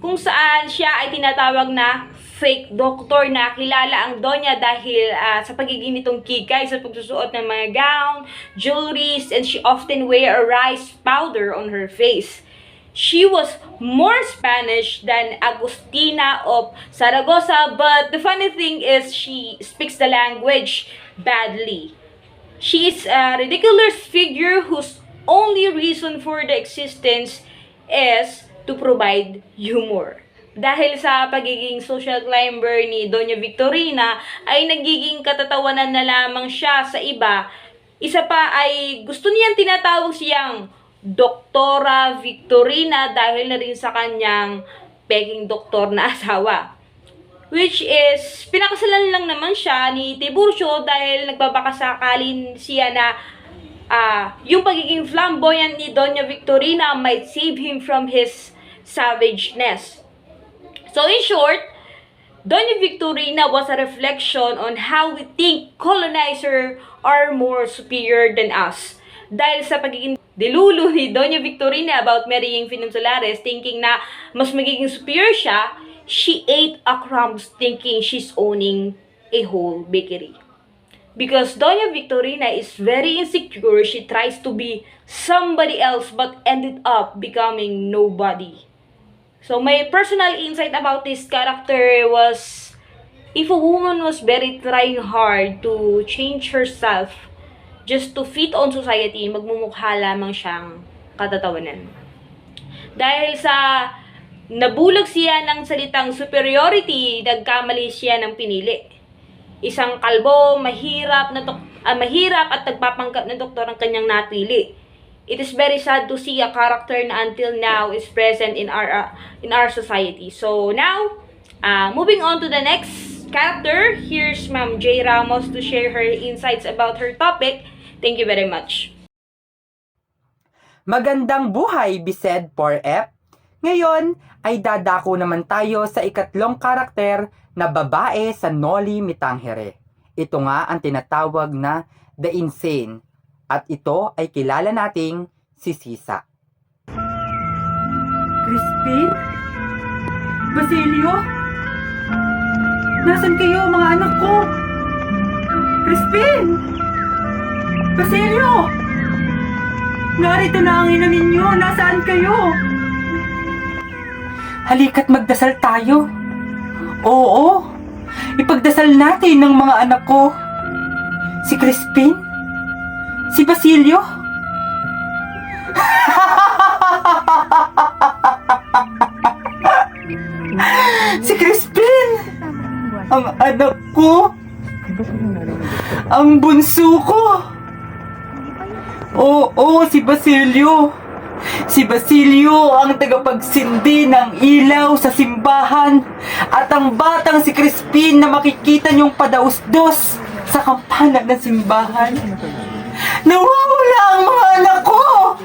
kung saan siya ay tinatawag na fake doctor na kilala ang Donya dahil sa pagiging nitong kikay sa pagsusuot ng mga gown, jewelries, and she often wear a rice powder on her face. She was more Spanish than Agustina of Saragossa, but the funny thing is she speaks the language badly. She is a ridiculous figure whose only reason for the existence is to provide humor. Dahil sa pagiging social climber ni Doña Victorina, ay nagiging katatawanan na lamang siya sa iba. Isa pa ay gusto niyang tinatawag siyang Doktora Victorina dahil na rin sa kanyang peking doktor na asawa. Which is, pinakasalan lang naman siya ni Tiburcio dahil nagbabakasakalin siya na yung pagiging flamboyant ni Doña Victorina might save him from his savageness. So in short, Doña Victorina was a reflection on how we think colonizer are more superior than us. Dahil sa pagiging dilulu ni Doña Victorina about marrying Peninsulares, thinking na mas magiging superior siya, she ate a crumbs thinking she's owning a whole bakery. Because Doña Victorina is very insecure, she tries to be somebody else but ended up becoming nobody. So my personal insight about this character was, if a woman was very trying hard to change herself just to fit on society, magmumukha lamang siyang katatawanan. Dahil sa nabulag siya ng salitang superiority, nagkamali siya ng pinili. Isang kalbo, mahirap at nagpapanggap na doktor ang kanyang napili. It is very sad to see a character na until now is present in our society. So now, moving on to the next character, here's Ma'am J. Ramos to share her insights about her topic. Thank you very much. Magandang buhay, Bised 4F! Ngayon ay dadako naman tayo sa ikatlong karakter na babae sa Noli Me Tangere. Ito nga ang tinatawag na The Insane. At ito ay kilala nating si Sisa. Crispin? Basilio? Nasaan kayo mga anak ko? Crispin! Basilio! Narito na ang ina ninyo. Nasaan kayo? Halika't magdasal tayo. Oo. Ipagdasal natin ng mga anak ko. Si Crispin? Si Basilio? Si Crispin! Ang anak ko! Ang bunso ko! Oo, si Basilio! Si Basilio ang tagapagsindi ng ilaw sa simbahan at ang batang si Crispin na makikita niyong padausdos sa kampana ng simbahan. Nawawala ang mga anak ko!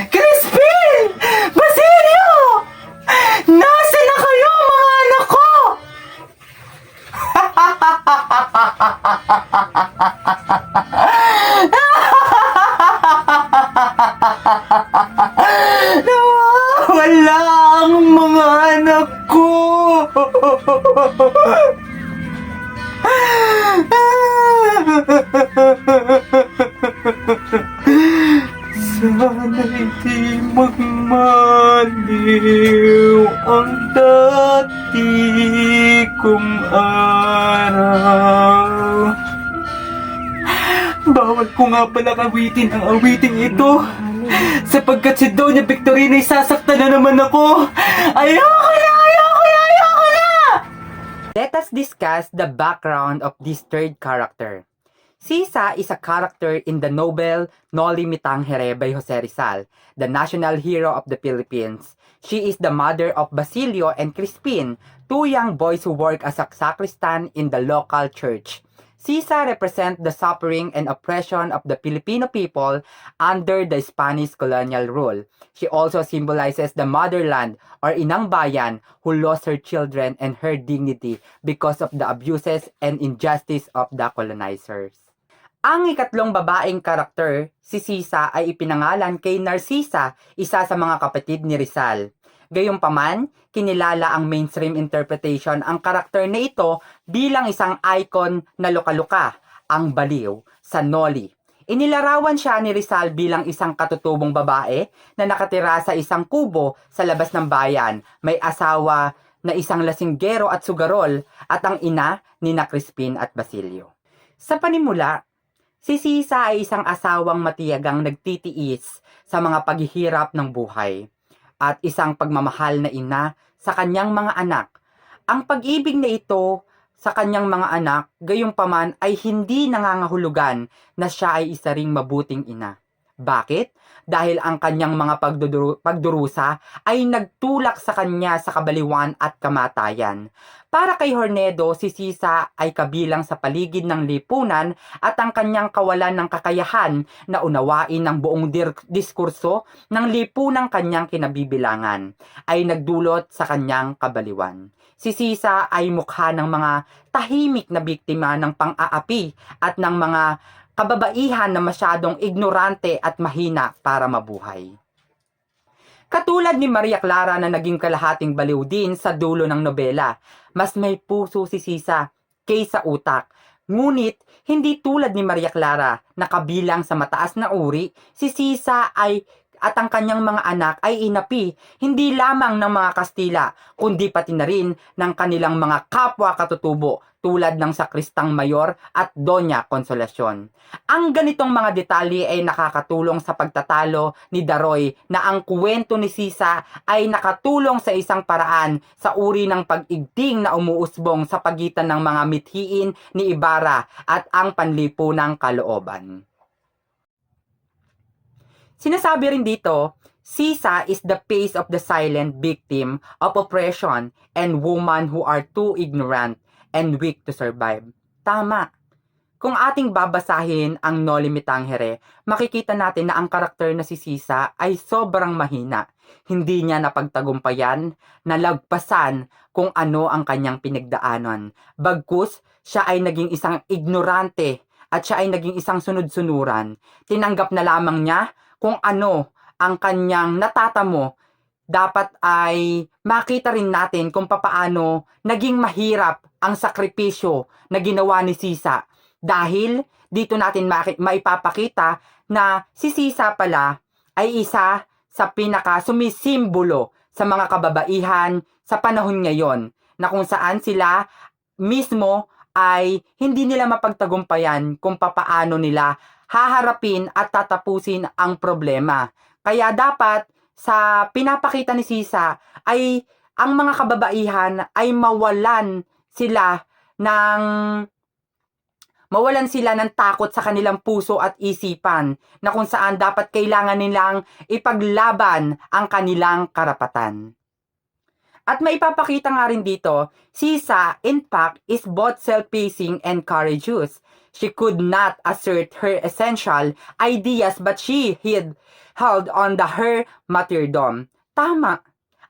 Crispin! Basilio! Nasaan na kayo mga anak ko? Nawawala ang mga anak ko! Sana'y di magmaliw ang dati kong araw. Bawal ko nga pala awitin ang awiting ito sapagkat si Doña Victorina ay sasaktan na naman ako. Ayoko na! Let us discuss the background of this third character. Sisa is a character in the novel Noli Me Tangere by Jose Rizal, the national hero of the Philippines. She is the mother of Basilio and Crispin, two young boys who work as a sacristan in the local church. Sisa represents the suffering and oppression of the Filipino people under the Spanish colonial rule. She also symbolizes the motherland or inang bayan who lost her children and her dignity because of the abuses and injustice of the colonizers. Ang ikatlong babaeng karakter, si Sisa, ay ipinangalan kay Narcisa, isa sa mga kapatid ni Rizal. Gayunpaman, kinilala ang mainstream interpretation ang karakter na ito bilang isang icon na luka-luka, ang baliw, sa Noli. Inilarawan siya ni Rizal bilang isang katutubong babae na nakatira sa isang kubo sa labas ng bayan, may asawa na isang lasinggero at sugarol at ang ina ni na Crispin at Basilio. Sa panimula, si Sisa ay isang asawang matiyagang nagtitiis sa mga paghihirap ng buhay at isang pagmamahal na ina sa kanyang mga anak. Ang pag-ibig na ito sa kanyang mga anak, gayunpaman ay hindi nangangahulugan na siya ay isa ring mabuting ina. Bakit? Dahil ang kanyang mga pagdurusa ay nagtulak sa kanya sa kabaliwan at kamatayan. Para kay Hornedo, si Sisa ay kabilang sa paligid ng lipunan at ang kanyang kawalan ng kakayahan na unawain ng buong diskurso ng lipunang kanyang kinabibilangan ay nagdulot sa kanyang kabaliwan. Si Sisa ay mukha ng mga tahimik na biktima ng pang-aapi at ng mga kababaihan na masyadong ignorante at mahina para mabuhay. Katulad ni Maria Clara na naging kalahating baliw din sa dulo ng nobela, mas may puso si Sisa kaysa utak. Ngunit, hindi tulad ni Maria Clara na kabilang sa mataas na uri, si Sisa at ang kanyang mga anak ay inapi hindi lamang ng mga Kastila, kundi pati na rin ng kanilang mga kapwa katutubo tulad ng sakristang mayor at Doña Consolacion. Ang ganitong mga detalye ay nakakatulong sa pagtatalo ni Daroy na ang kwento ni Sisa ay nakatulong sa isang paraan sa uri ng pag-igting na umuusbong sa pagitan ng mga mithiin ni Ibarra at ang panlipunang kalooban. Sinasabi rin dito, Sisa is the face of the silent victim of oppression and women who are too ignorant and weak to survive. Tama. Kung ating babasahin ang Noli Me Tangere, makikita natin na ang karakter na si Sisa ay sobrang mahina. Hindi niya napagtagumpayan, nalagpasan kung ano ang kanyang pinagdaanan. Bagkus, siya ay naging isang ignorante at siya ay naging isang sunod-sunuran. Tinanggap na lamang niya kung ano ang kanyang natatamo. Dapat ay makita rin natin kung papaano naging mahirap ang sakripisyo na ginawa ni Sisa. Dahil dito natin maipapakita na si Sisa pala ay isa sa pinaka-sumisimbolo sa mga kababaihan sa panahon ngayon na kung saan sila mismo ay hindi nila mapagtagumpayan kung papaano nila haharapin at tatapusin ang problema. Kaya dapat sa pinapakita ni Sisa ay ang mga kababaihan ay mawalan sila ng mawalan sila ng takot sa kanilang puso at isipan na kung saan dapat kailangan nilang ipaglaban ang kanilang karapatan. At maipapakita nga rin dito, si Sa, in fact, is both self-pacing and courageous. She could not assert her essential ideas but she held on her martyrdom. Tama.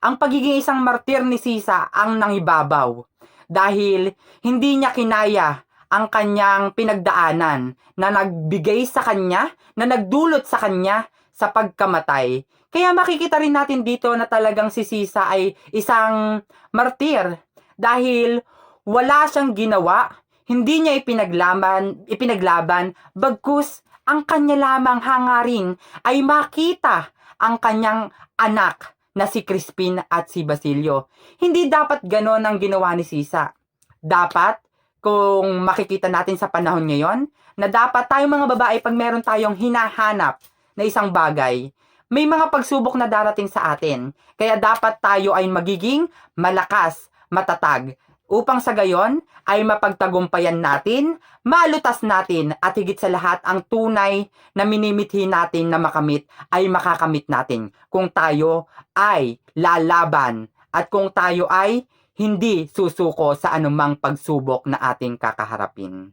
Ang pagiging isang martir ni Sisa ang nangibabaw dahil hindi niya kinaya ang kanyang pinagdaanan na nagbigay sa kanya, na nagdulot sa kanya sa pagkamatay. Kaya makikita rin natin dito na talagang si Sisa ay isang martir dahil wala siyang ginawa, hindi niya ipinaglaban, bagkus ang kanya lamang hangarin ay makita ang kanyang anak na si Crispin at si Basilio. Hindi dapat ganon ang ginawa ni Sisa. Dapat, kung makikita natin sa panahon ngayon, na dapat tayong mga babae pag meron tayong hinahanap na isang bagay, may mga pagsubok na darating sa atin. Kaya dapat tayo ay magiging malakas, matatag, upang sa gayon ay mapagtagumpayan natin, malutas natin, at higit sa lahat ang tunay na minimithi natin na makamit ay makakamit natin kung tayo ay lalaban at kung tayo ay hindi susuko sa anumang pagsubok na ating kakaharapin.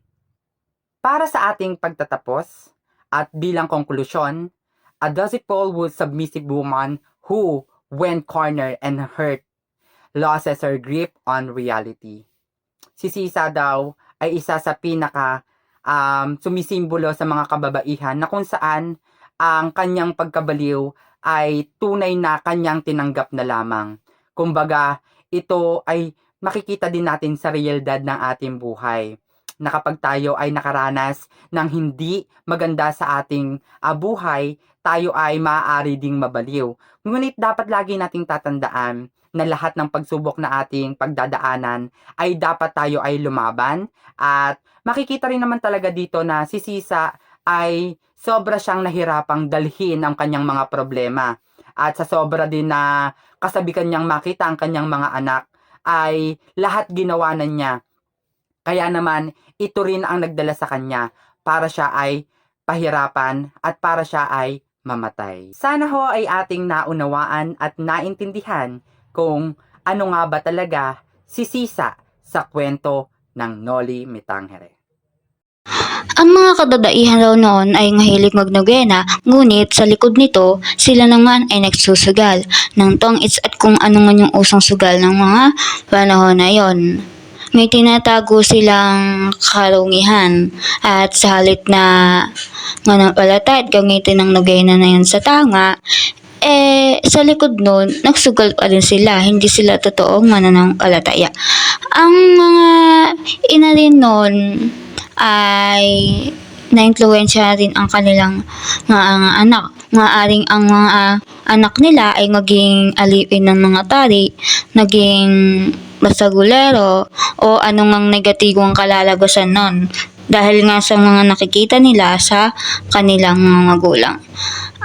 Para sa ating pagtatapos at bilang konklusyon, a docile would submissive woman who, when cornered and hurt, loses her grip on reality. Si Sisa daw ay isa sa pinaka sumisimbolo sa mga kababaihan na kung saan ang kanyang pagkabaliw ay tunay na kanyang tinanggap na lamang. Kumbaga, ito ay makikita din natin sa realidad ng ating buhay na kapag tayo ay nakaranas ng hindi maganda sa ating buhay, tayo ay maaari ding mabaliw. Ngunit dapat lagi nating tatandaan na lahat ng pagsubok na ating pagdadaanan ay dapat tayo ay lumaban, at makikita rin naman talaga dito na si Sisa ay sobra siyang nahirapang dalhin ang kanyang mga problema, at sa sobra din na kasabikan niyang makita ang kanyang mga anak ay lahat ginawa na niya. Kaya naman ito rin ang nagdala sa kanya para siya ay pahirapan at para siya ay mamatay. Sana ho ay ating naunawaan at naintindihan kung ano nga ba talaga si Sisa sa kwento ng Noli Me Tangere. Ang mga kababaihan raw noon ay mahilig magnobena, ngunit sa likod nito, sila naman ay nagsusugal ng tongits at kung ano man yung usang sugal ng mga panahon na yon. May tinatago silang karungihan at sa halit na manampalataya at gamitin ng nobena na yun sa tama, sa likod nun, nagsugal pa rin sila, hindi sila totoong mananampalataya. Ang mga ina rin nun ay na-influensya rin ang kanilang mga anak. Maaring ang mga anak nila ay maging alipin ng mga tari, naging basagulero, o anong negatibong kalalabasan nun. Dahil nga sa mga nakikita nila sa kanilang mga magulang.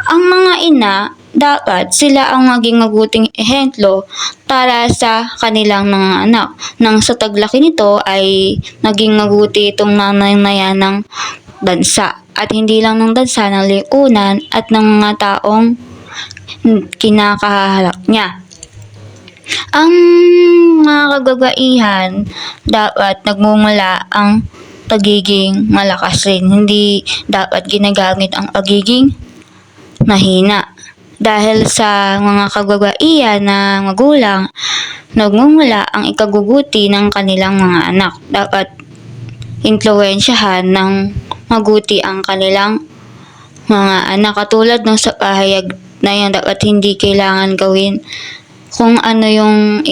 Ang mga ina, dapat sila ang maging mabuting ehemplo para sa kanilang mga anak. Nang sa taglaki nito ay naging mabuti itong mamamayan ng bansa. At hindi lang ng bansa, ng lipunan at ng mga taong kinakaharap niya. Ang mga kababaihan, dapat nagmumula ang pagiging malakas rin. Hindi dapat ginagamit ang pagiging mahina. Dahil sa mga kababaihan na magulang, nagmumula ang ikabubuti ng kanilang mga anak. Dapat influensyahan ng mabuti ang kanilang mga anak. Katulad ng sa pahayag na yan, dapat hindi kailangan gawin kung ano yung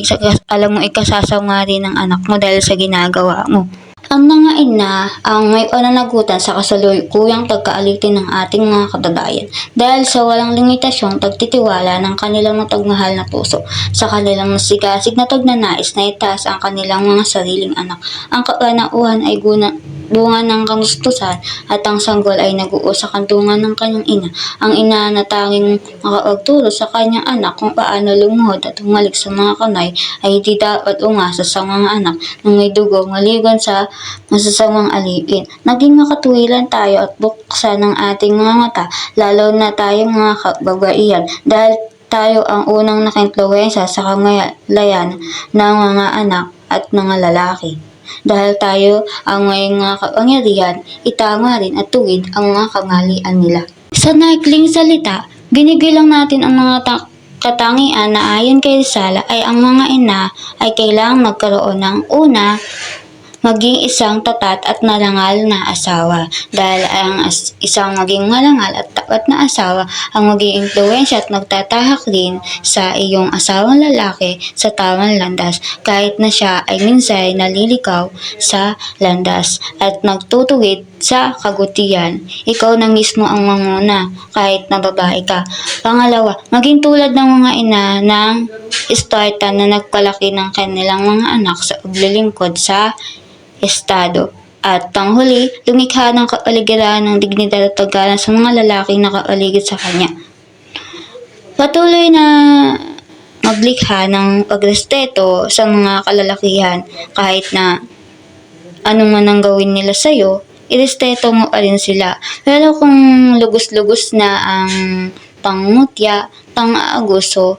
alam mo ikasasama rin ng anak mo dahil sa ginagawa mo. Ang mga ina ang may pananagutan sa kasalukuyang pagkaalitin ng ating mga kababayan dahil sa walang limitasyong pagtitiwala ng kanilang matagmahal na puso sa kanilang masigasig na tagnanais na itaas ang kanilang mga sariling anak. Ang kapanauhan ay bunga ng kagustusan at ang sanggol ay naguo sa kantungan ng kanyang ina. Ang ina na tanging makapagturo sa kanyang anak kung paano lumuhod at humalik sa mga kanay ay hindi dapat umasa sa mga anak ng may dugo maliban sa masasamang alipin. Naging makatuwiran tayo at buksan ng ating mga mata, lalo na tayong mga kababaihan, dahil tayo ang unang naka-impluwensya sa kamalayan ng mga anak at mga lalaki. Dahil tayo ang may mga kapangyarihan, itama rin at tuwid ang mga kamalian nila. Sa naikling salita, binibilang natin ang mga katangian na ayon kay Rizal ay ang mga ina ay kailangang magkaroon ng una, maging isang tatat at marangal na asawa, dahil ang isang maging marangal at tapat na asawa ang maging impluwensya at magtatahak din sa iyong asawang lalaki sa tamang landas, kahit na siya ay minsan nalilikaw sa landas at nagtutuwid sa kabutihan. Ikaw na mismo ang manguna kahit na babae ka. Pangalawa, maging tulad ng mga ina ng Spartan na nagpalaki ng kanilang mga anak sa paglilingkod sa Estado. At panghuli, lumikha ng kapaligiran ng dignidad at paggalang sa mga lalaking nakapaligid sa kanya. Patuloy na maglikha ng pagrespeto sa mga kalalakihan kahit na anong man ang gawin nila sa'yo, irespeto mo pa rin sila. Pero kung lugos-lugos na ang pangmutya, pang-aaguso,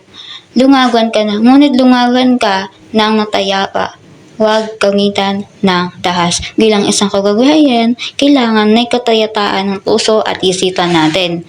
lungagan ka na. Ngunit lungagan ka ng matayapa. Huwag gamitan ng dahas. Bilang isang kababayan, kailangan may katayataan ng puso at isipan natin.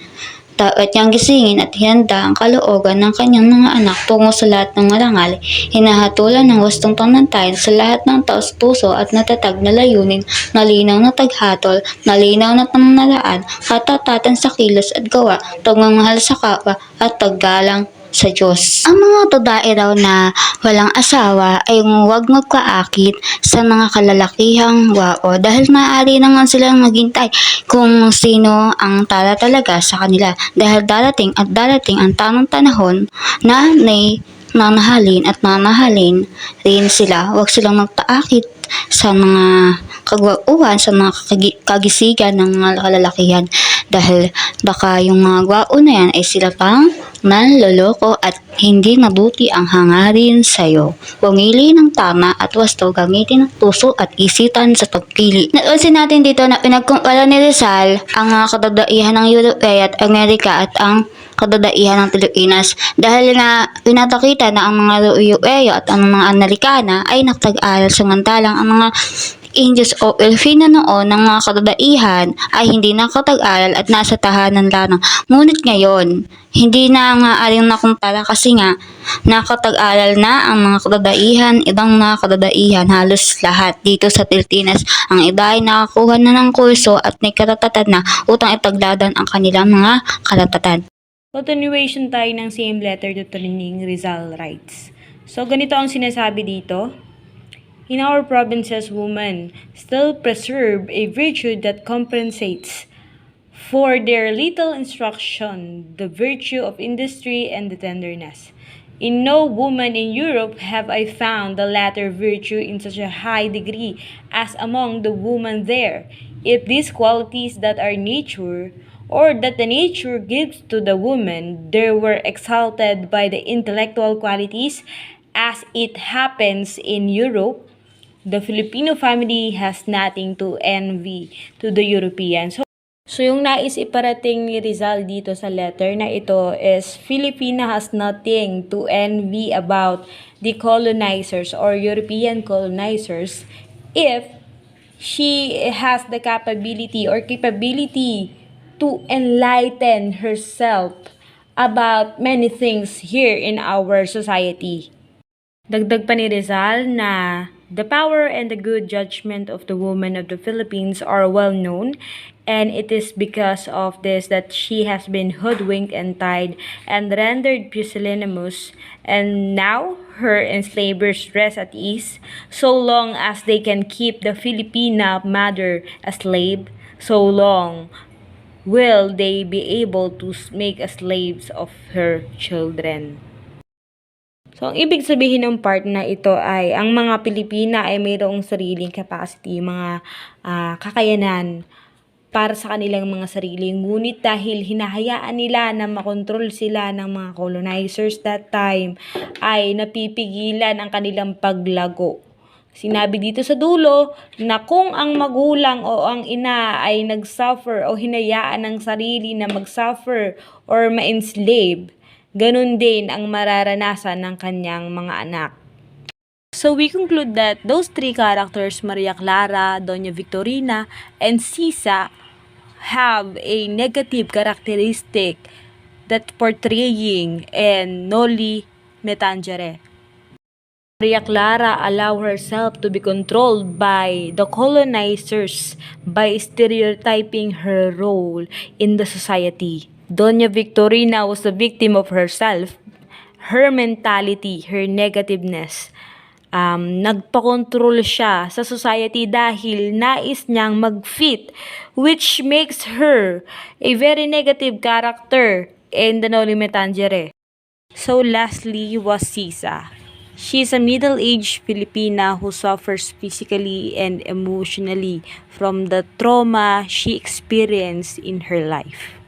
Dapat niyang gisingin at ihanda ang kalooban ng kanyang mga anak tungo sa lahat ng marangal, hinahatulan ng wastong panantayan sa lahat ng taos-puso at natatag na layunin, malinaw na taghatol, malinaw na pamamaraan, katatatan sa kilos at gawa, pagmamahal sa kapwa at paggalang sa Diyos. Ang mga babae raw na walang asawa ay huwag magpaakit sa mga kalalakihang wao, dahil maaari naman silang maghintay kung sino ang tala talaga sa kanila, dahil darating at darating ang tamang panahon na may mamahalin at mamahalin rin sila. Huwag silang magpaakit sa mga kagwauhan, sa mga kagisigan ng mga kalalakihan, dahil baka yung mga gwao na yan ay sila pang manloloko at hindi mabuti ang hangarin sa'yo. Pumili ng tama at wasto, gamitin ang puso at isipan sa pagpili. Napansin natin dito na pinagkumpara ni Rizal ang mga kadadaihan ng Europea at Amerika at ang kadadaihan ng Pilipinas, dahil nga pinapakita na ang mga Europeo at ang mga Amerikana ay nakapag-aral, samantalang ang mga Indios o Filipino noon ng mga kadadaihan ay hindi nakapag-aral at nasa tahanan lamang. Ngunit ngayon, hindi na maaaring nakumpara kasi nga nakapag-aral na ang mga kadadaihan, ibang mga kadadaihan, halos lahat dito sa Pilipinas. Ang iba ay nakakuha na ng kurso at may karatatan na upang ipaglaban ang kanilang mga karatatan. Continuation tayo ng same letter to Training Rizal writes. So, ganito ang sinasabi dito. In our provinces, women still preserve a virtue that compensates for their little instruction, the virtue of industry and the tenderness. In no woman in Europe have I found the latter virtue in such a high degree as among the women there. If these qualities that are nature, or that the nature gives to the woman, they were exalted by the intellectual qualities, as it happens in Europe, the Filipino family has nothing to envy to the Europeans. So yung nais iparating ni Rizal dito sa letter na ito is Filipina has nothing to envy about the colonizers or European colonizers if she has the capability to enlighten herself about many things here in our society. Dagdag pa ni Rizal na the power and the good judgment of the woman of the Philippines are well known, and it is because of this that she has been hoodwinked and tied and rendered pusillanimous, and now her enslavers rest at ease, so long as they can keep the Filipina mother a slave, so long will they be able to make slaves of her children. So, ang ibig sabihin ng part na ito ay ang mga Pilipina ay mayroong sariling capacity, mga kakayanan para sa kanilang mga sarili. Ngunit dahil hinahayaan nila na makontrol sila ng mga colonizers that time, ay napipigilan ang kanilang paglago. Sinabi dito sa dulo na kung ang magulang o ang ina ay nag-suffer o hinayaan ng sarili na mag-suffer or ma-enslave, ganun din ang mararanasan ng kanyang mga anak. So we conclude that those three characters, Maria Clara, Doña Victorina, and Sisa, have a negative characteristic that portraying in Noli Me Tangere. Maria Clara allowed herself to be controlled by the colonizers by stereotyping her role in the society. Doña Victorina was a victim of herself, her mentality, her negativeness. Nagpakontrol siya sa society dahil nais niyang mag-fit, which makes her a very negative character in the Noli Me Tangere. So lastly was Sisa. She is a middle-aged Filipina who suffers physically and emotionally from the trauma she experienced in her life.